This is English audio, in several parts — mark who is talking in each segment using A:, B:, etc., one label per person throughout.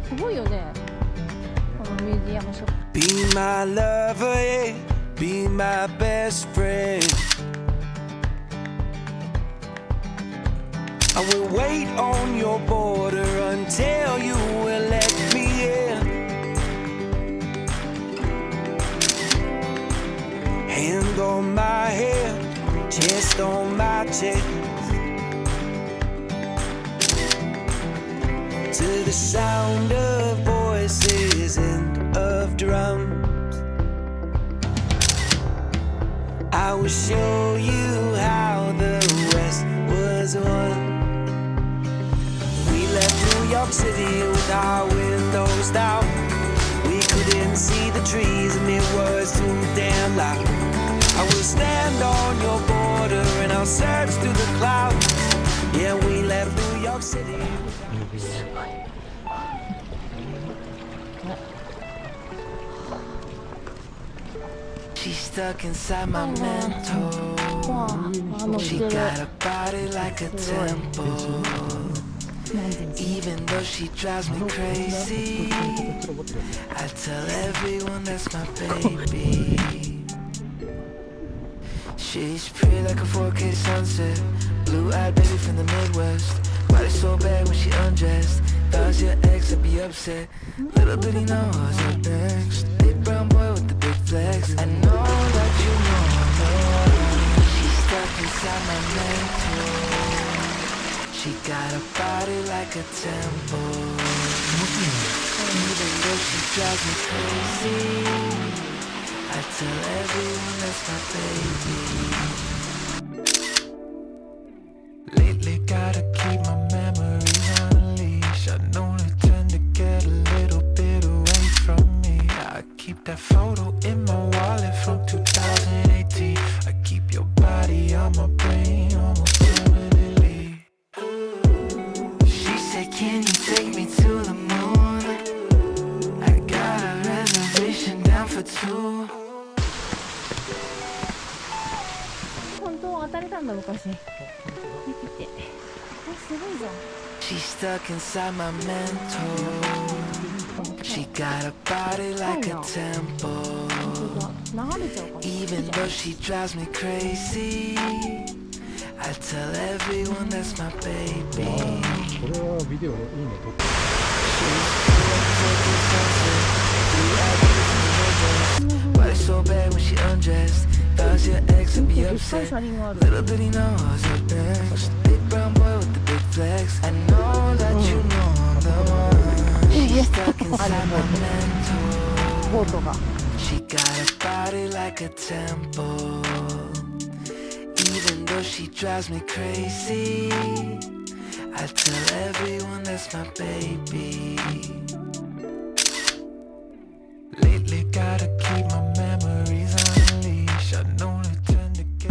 A: すごいよね、このミュージアムショップ。
B: Be my lover, yeah. Be my best friend. I will wait on your border until you will let me in. Hand on my head, chest on my chest. To the sound of voices and of drums, I will show you how the West was won. We left New York City with our windows down. We couldn't see the trees and it was too damn loud. I will stand on your border and I'll search through the clouds. Yeah, we left New York City. She's stuck inside my mental. She got a body like a temple. Even though she drives me crazy, I tell everyone that's my baby. She's pretty like a 4K sunset, blue-eyed baby from the Midwest. Body so bad when she undressed. Thought your ex would be upset. Little did he know I was up next. Big brown boy with the big flex. I know that you know. She's stuck inside my mental. She got a body like a temple. Even though she drives me crazy, I tell everyone that's my baby. Lately got a key Can you take me to the moon? I got a reservation down for two.
A: 本当当たれたんだ昔。見てて。すごいじゃん。
B: She's stuck inside my mental. She got a body like a temple. Even though she drives me crazy, I tell everyone that's my baby.
C: これはビデオいいね撮って。
B: Why so bad when she undressed? Thought your ex would be upset. Little did he know I was up next. Big brown boy with the big flex. I know that you know I'm the one. She's stuck inside my mental. She got a body like a temple. Even though she drives me crazy, I tell everyone that's my baby. Lately gotta keep my memories on a leash. I know they tend to get.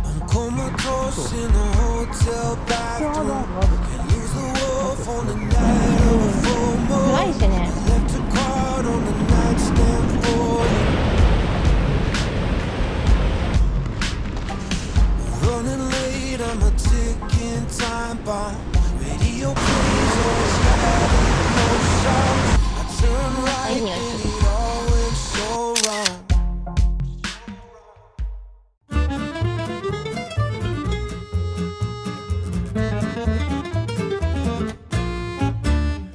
B: I'm comatose in a hotel bathroom. Can lose the wolf on the night of a full moon. Left a card on the nightstand for you. Running late, I'm a ticking time bomb. Radio plays on static, no sound. I turn right and it all went so wrong.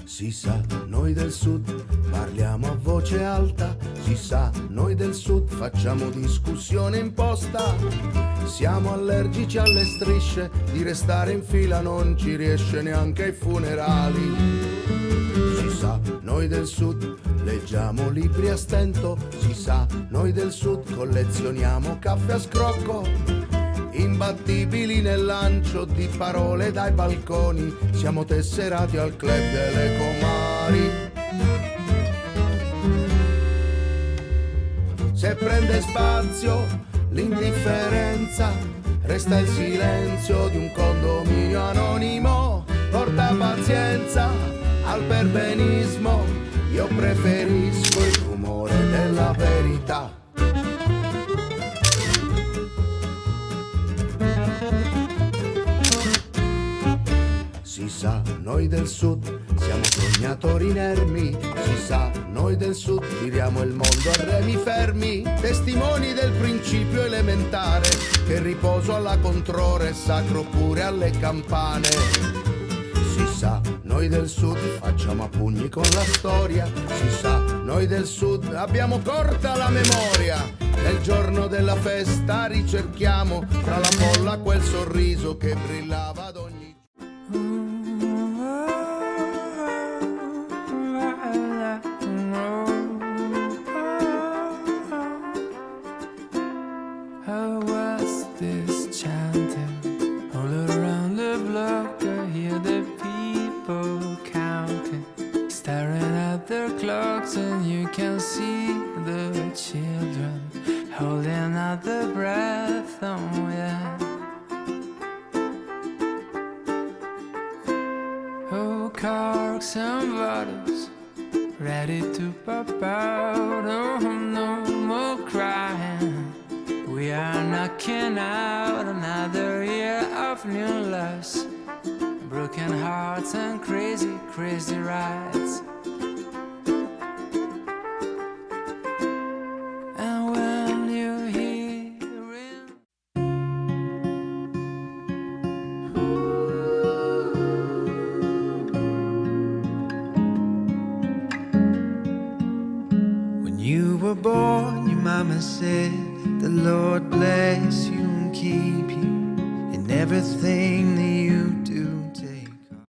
D: Si sa, noi del sud parliamo a voce alta, si sa, noi del sud facciamo discussione imposta. Siamo allergici alle strisce, di restare in fila non ci riesce neanche ai funerali. Si sa, noi del sud leggiamo libri a stento, si sa, noi del sud collezioniamo caffè a scrocco. Imbattibili nel lancio di parole dai balconi, siamo tesserati al club delle comari. Se prende spazio l'indifferenza, resta il silenzio di un condominio anonimo. Porta pazienza al perbenismo, io preferisco il rumore della verità. Si sa, noi del sud siamo sognatori inermi, si sa, noi del sud giriamo il mondo a remi fermi, testimoni del principio elementare, che il riposo alla controre è sacro pure alle campane. Si sa, noi del sud facciamo a pugni con la storia, si sa, noi del sud abbiamo corta la memoria. Nel giorno della festa ricerchiamo tra la folla quel sorriso che brillava ad ogni.
B: And you can see the children holding out their breath. Oh yeah. Oh, corks and bottles ready to pop out. Oh, no more crying. We are knocking out another year of new loves, broken hearts and crazy, crazy rides.
E: Born, your mama said, the Lord bless you and keep you in everything that you